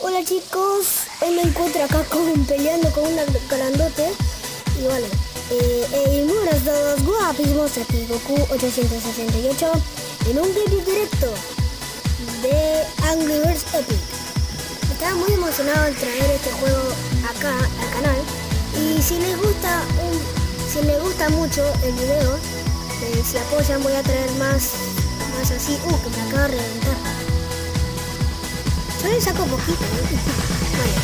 Hola chicos, hoy me encuentro acá peleando con un grandote. Y vale, y muy buenas a todos, guapísimos, aquí Goku 868 en un video directo de Angry Birds Epic. Estaba muy emocionado al traer este juego acá al canal. Y si les gusta mucho el video, si apoyan voy a traer más así. Que me acaba de reventar. Yo le saco poquito, ¿no? Vale.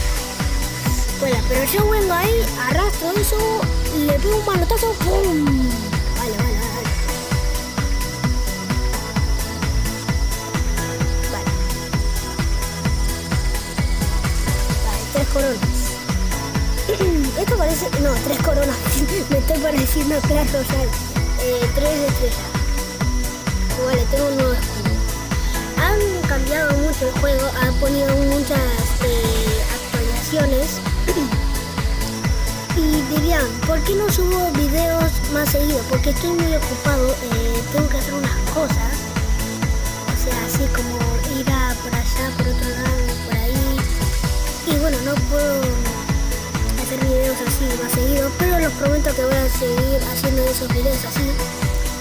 Bueno, pero yo vengo ahí, arrastro eso, le pego un manotazo, ¡pum! Vale. Vale, 3 coronas. Esto parece... No, 3 coronas. Me estoy pareciendo Clash Royale. 3 estrellas. Vale, tengo un nuevo escudo. Han cambiado mucho el juego, han ponido muchas actualizaciones. Y dirían, ¿por qué no subo videos más seguido? Porque estoy muy ocupado, tengo que hacer unas cosas. O sea, así como ir por allá, por otro lado, por ahí. Y bueno, no puedo hacer videos así más seguido, pero les prometo que voy a seguir haciendo esos videos así.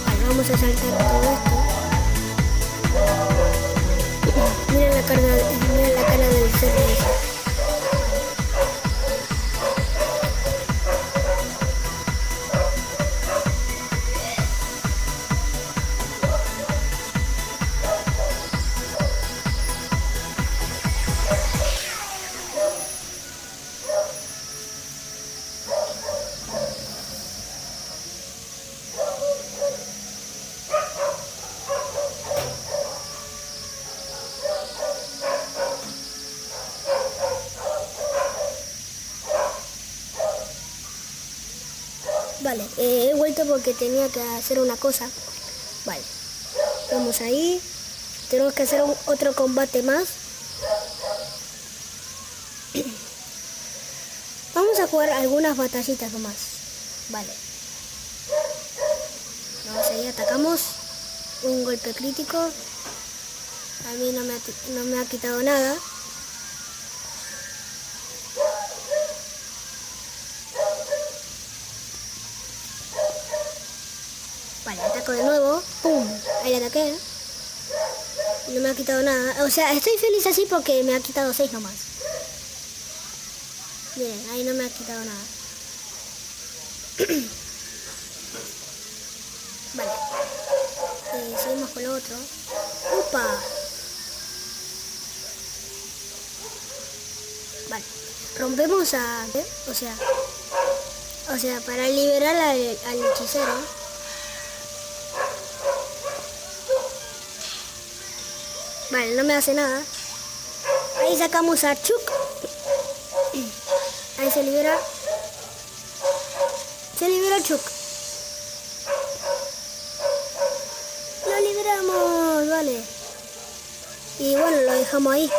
Vale, vamos a saltar todo esto. Miren la cara del cerdo. Vale, he vuelto porque tenía que hacer una cosa. Vale, vamos ahí. Tenemos que hacer otro combate más. Vamos a jugar algunas batallitas nomás. Vale. Vamos ahí, atacamos. Un golpe crítico. A mí no me ha quitado nada. Vale, ataco de nuevo. ¡Pum! Ahí le ataqué. No me ha quitado nada. O sea, estoy feliz así porque me ha quitado 6 nomás. Miren, ahí no me ha quitado nada. Vale. Seguimos con lo otro. ¡Upa! Vale. Rompemos o sea, para liberar al hechicero. Vale, no me hace nada. Ahí sacamos a Chuck. Ahí se libera. Se libera Chuck. Lo liberamos, vale. Y bueno, lo dejamos ahí.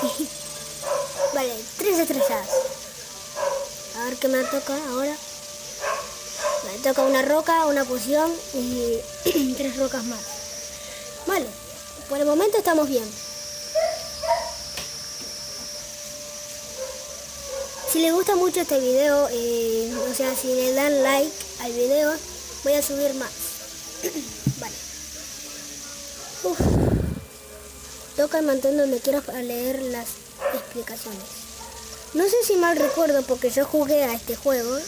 Vale, 3 estrellas. A ver qué me toca ahora. Me toca una roca, una poción y 3 rocas más. Vale, por el momento estamos bien. Si les gusta mucho este video, o sea, si le dan like al video, voy a subir más. Vale. Toca el mantel donde quieras para leer las explicaciones. No sé si mal recuerdo porque yo jugué a este juego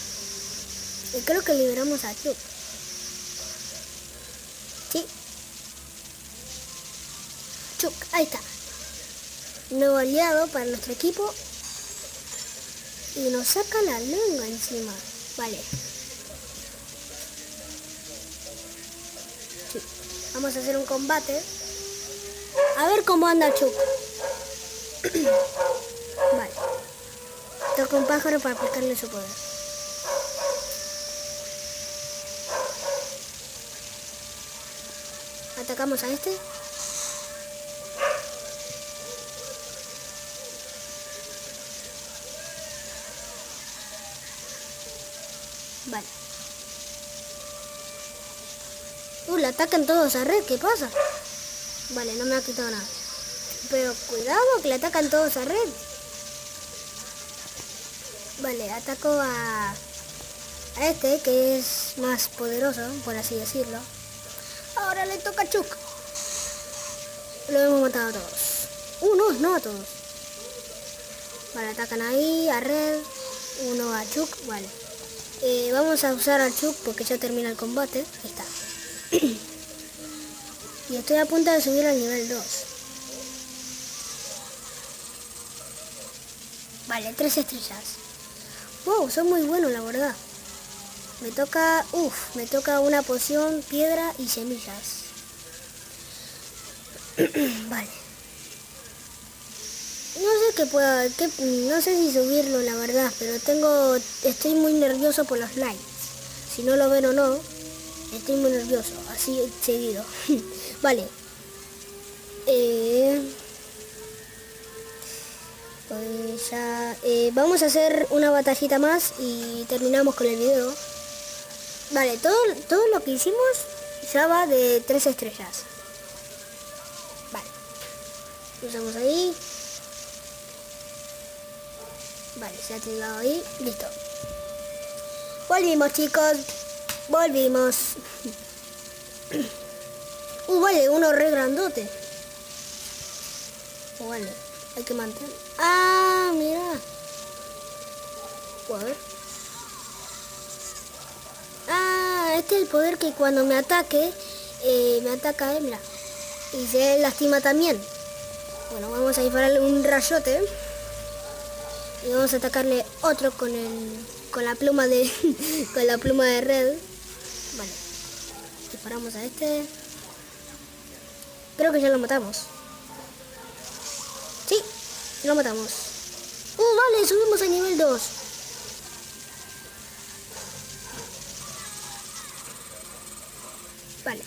y creo que liberamos a Chuck. Sí. Chuck, ahí está. Nuevo aliado para nuestro equipo. Y nos saca la lengua encima. Vale. Sí. Vamos a hacer un combate. A ver cómo anda Chuck. Vale. Toca un pájaro para aplicarle su poder. Atacamos a este. Vale. Le atacan todos a Red, ¿qué pasa? Vale, no me ha quitado nada. Pero cuidado que le atacan todos a Red. Vale, ataco a este que es más poderoso, por así decirlo. Ahora le toca a Chuck. Lo hemos matado a todos. No a todos. Vale, atacan ahí, a Red. Uno a Chuck, vale. Vamos a usar a Chuck porque ya termina el combate. Ahí está. Y estoy a punto de subir al nivel 2. Vale, 3 estrellas. Wow, son muy buenos la verdad. Me toca una poción, piedra y semillas. Vale. No sé no sé si subirlo la verdad, pero estoy muy nervioso por los likes. Si no lo ven o no, estoy muy nervioso, así seguido. Vale. Pues ya, vamos a hacer una batallita más y terminamos con el video. Vale, todo lo que hicimos ya va de 3 estrellas. Vale. Usamos ahí. Vale, se ha activado ahí. Listo. Volvimos, chicos. Volvimos. Vale, uno re grandote. Vale, hay que mantener. Ah, mira. A ver. Ah, este es el poder que cuando me ataque, me ataca, mira. Y se lastima también. Bueno, vamos a dispararle un rayote. Y vamos a atacarle otro con la pluma de con la pluma de Red. Vale. Disparamos a este. Creo que ya lo matamos. Sí, lo matamos. Vale, subimos a nivel 2. Vale.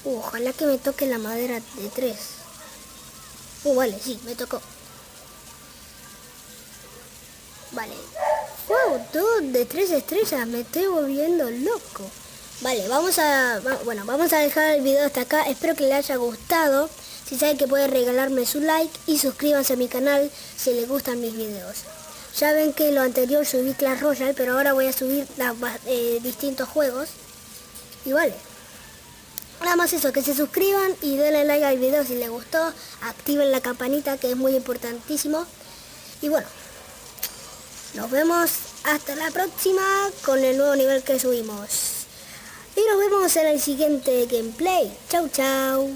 Ojalá que me toque la madera de 3. Vale, sí, me tocó. Vale. Wow, todo de 3 estrellas, me estoy volviendo loco. Vale, vamos a dejar el video hasta acá. Espero que les haya gustado. Si saben que pueden regalarme su like y suscríbanse a mi canal si les gustan mis videos. Ya ven que lo anterior subí Clash Royale, pero ahora voy a subir distintos juegos. Y vale. Nada más eso, que se suscriban y denle like al video si les gustó. Activen la campanita, que es muy importantísimo. Y bueno. Nos vemos hasta la próxima con el nuevo nivel que subimos. Y nos vemos en el siguiente gameplay. Chau, chau.